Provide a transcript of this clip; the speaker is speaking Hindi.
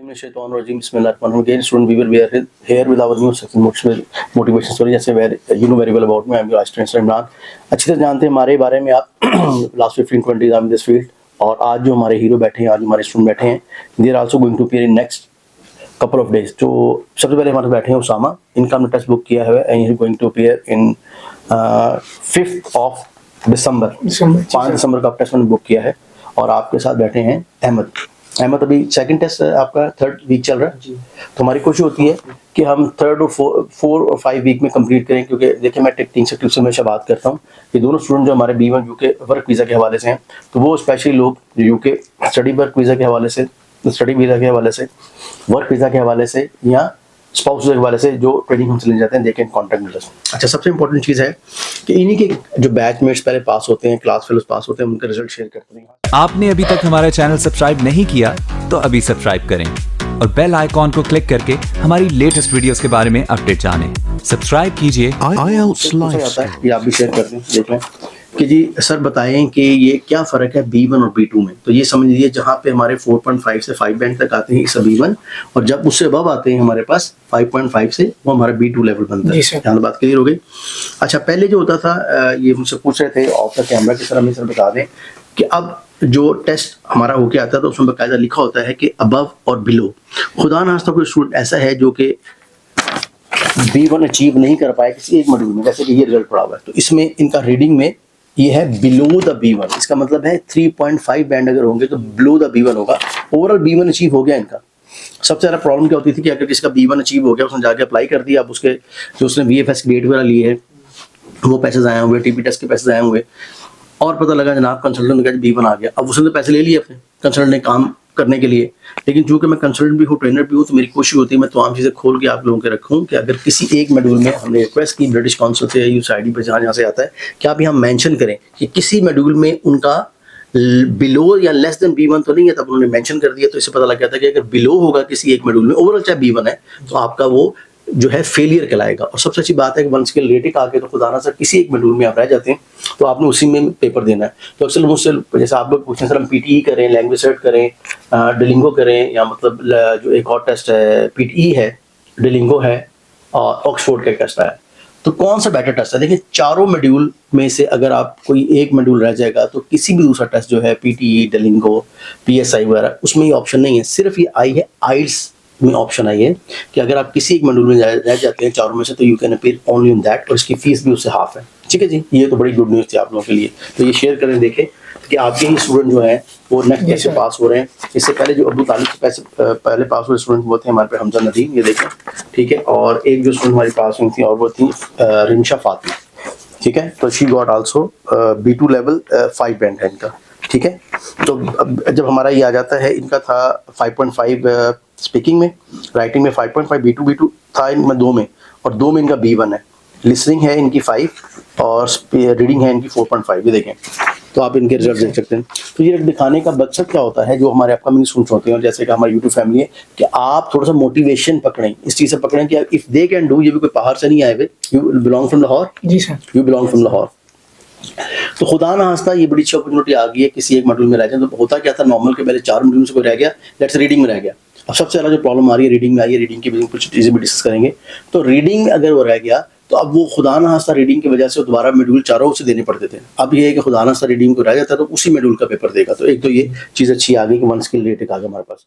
Again, student, we will be here with our new section motivation story. जैसे you know very well about me, I'm your assistant Imran. अच्छी तरह जानते हैं हमारे बारे में आप last 15-20 I'm in this field. और आज जो हमारे हीरो बैठे हैं, आज हमारे स्टूडेंट बैठे हैं, they are also going to appear in next couple of days. तो सबसे पहले हमारे बैठे हैं उसामा, इनका हमने टेस्ट बुक किया है and he is going to appear in 5th of December. 5 दिसंबर का टेस्ट मैंने बुक किया है. और आपके साथ बैठे हैं अहमद अभी सेकंड टेस्ट आपका 3rd वीक चल रहा है. तो हमारी कोशिश होती है कि हम 3rd और 4 और 5 वीक में कंप्लीट करें, क्योंकि देखिए मैं टेक्निक से ट्यूशन हमेशा बात करता हूँ कि दोनों स्टूडेंट जो हमारे B1 यूके वर्क वीज़ा के हवाले से हैं, तो वो स्पेशली लोग जो यूके स्टडी वर्क वीज़ा के हवाले से, स्टडी वीज़ा के हवाले से, वर्क वीज़ा के हवाले से या स्पाउस के हवाले से जो ट्रेनिंग हमसे ले जाते हैं, they can contact with us. अच्छा, सबसे इंपॉर्टेंट चीज़ है कि इन्हीं के जो बैचमेट्स पहले पास होते हैं, क्लास फेलोज पास होते हैं, उनके रिजल्ट शेयर करते हैं. आपने अभी तक हमारा चैनल सब्सक्राइब नहीं किया तो अभी सब्सक्राइब करें और बेल आइकॉन को क्लिक करके हमारी लेटेस्ट वीडियोस के बारे में अपडेट जानें. सब्सक्राइब कीजिए. IELTS लाइव ये आप भी शेयर कर दें, देख लें कि जी सर बताएं कि ये क्या फ़र्क है B1 और B2 में. तो ये समझ लीजिए जहाँ पे हमारे 4.5 से 5 बैंड तक आते हैं इस B1, और जब उससे अबव आते हैं हमारे पास 5.5 से, वो हमारा B2 लेवल बनता है. यहाँ बात क्लियर हो गई. अच्छा, पहले जो होता था ये मुझसे पूछ रहे थे ऑफ द कैमरा की, सर हमें सर बता दें कि अब जो टेस्ट हमारा होके आता है तो उसमें बाकायदा लिखा होता है कि अबव और बिलो. खुदा ना खास्ता कोई स्टूडेंट ऐसा है जो कि B1 अचीव नहीं कर पाए किसी एक मॉड्यूल में, जैसे कि ये रिजल्ट पड़ा हुआ है, तो इसमें इनका रीडिंग में ये है बिलो द B1. इसका मतलब है 3.5 बैंड अगर होंगे तो बिलो द B1 होगा. ओवरऑल B1 अचीव हो गया इनका. सबसे ज़्यादा प्रॉब्लम क्या होती थी कि अगर किसी का B1 अचीव हो गया, उसने जाके अप्लाई कर दिया, अब उसके जो उसने VFS ग्रेड वगैरह लिए है वो पैसे ज़ाया हुए, TP टेस्ट के पैसे ज़ाया हुए, और पता लगा जनाब कंसल्टेंट ने कहा B1 आ गया. अब उसने तो पैसे ले लिए अपने कंसल्टेंट ने काम करने के लिए, लेकिन चूंकि मैं कंसल्टेंट भी हूँ, ट्रेनर भी हूँ, तो मेरी कोशिश होती है मैं तमाम चीज़ें खोल के आप लोगों के रखूँ कि अगर किसी एक मॉड्यूल में हमने रिक्वेस्ट की ब्रिटिश काउंसिल से, USAID पर जहाँ से आता है, कि आप यहाँ मेंशन करें कि किसी मॉड्यूल में उनका बिलो या लेस देन B1 तो नहीं है, तब उन्होंने मेंशन कर दिया. तो इससे पता लग गया था कि अगर बिलो होगा किसी एक मॉड्यूल में, ओवरऑल चाहे B1 है, तो आपका वो जो है फेलियर कहलाएगा. और सबसे अच्छी बात है कि 1 स्किल रेटिंग आके तो खुदा ना सर किसी एक मॉड्यूल में आप रह जाते हैं तो आपने उसी में पेपर देना है. तो अक्सर मुझसे जैसे आप लोग पूछते हैं सर हम PTE करें, लैंग्वेज सर्च करें, डिलिंगो करें, या मतलब जो एक और टेस्ट है PTE है, डिलिंगो है, और ऑक्सफोर्ड का टेस्ट है, तो कौन सा बेटर टेस्ट है? देखिए चारों मॉड्यूल में से अगर आप कोई एक मॉड्यूल रह जाएगा तो किसी भी दूसरा टेस्ट जो है PTE, डिलिंगो, PSI वगैरह, उसमें ये ऑप्शन नहीं है. सिर्फ ये आई है IELTS में ऑप्शन आई है कि अगर आप किसी एक मॉड्यूल में रह जाते हैं चारों में से, तो you can appear only in that, और इसकी फीस भी उससे हाफ है. ठीक है जी, ये तो बड़ी गुड न्यूज़ थी आप लोगों के लिए. तो ये शेयर करें, देखें कि आपके ही स्टूडेंट जो हैं वो नेक्स्ट कैसे पास हो रहे हैं. इससे पहले जो अब्दुल तालिब से पहले पास हुए स्टूडेंट वो थे हमारे पे हमजा नदीम, ये देखें. ठीक है, और एक जो स्टूडेंट हमारी पास हुई थी और वो थी रिंशा फातिमा. ठीक है, तो she got also B2 level 5 band है इनका. ठीक है, तो अब जब हमारा ये आ जाता है, इनका था 5.5 स्पीकिंग में, राइटिंग में 5.5, B2 था इनमें 2 में, और 2 में इनका B1 है. लिसनिंग है इनकी 5 और रीडिंग है इनकी 4.5. ये देखें, तो आप इनके रिजल्ट देख सकते हैं. तो ये दिखाने का मकसद क्या होता है, जो हमारे अपकमिंग स्टूडेंट्स होते हैं, और जैसे कि हमारी यूट्यूब फैमिली है, कि आप थोड़ा सा मोटिवेशन पकड़ें, इस चीज़ से पकड़ें कि इफ़ दे कैन डू, ये भी कोई बाहर से नहीं आए हुए. You belong from Lahore? जी sir, you belong from Lahore. तो खुदा ना खास्ता ये बड़ी अच्छी अपॉर्चुनिटी आ गई है किसी एक मॉड्यूल में रह जाए. तो होता क्या था, नॉर्मल के पहले 4 मॉड्यूल से कोई रह गया, लेट्स रीडिंग में रह गया. अब सबसे ज़्यादा जो प्रॉब्लम आ रही है रीडिंग में आई है, रीडिंग की भी कुछ चीज़ें भी डिस्कस करेंगे. तो रीडिंग में अगर वो रह गया तो अब वो खुदा ना खास्ता रीडिंग की वजह से दोबारा मॉड्यूल चारों से देने पड़ते थे. अब ये है कि खुदा ना खास्ता रीडिंग को रह जाता है तो उसी मॉड्यूल का पेपर देगा. तो एक तो ये चीज़ अच्छी आ गई कि 1 स्किल रेटिंग आ गया हमारे पास.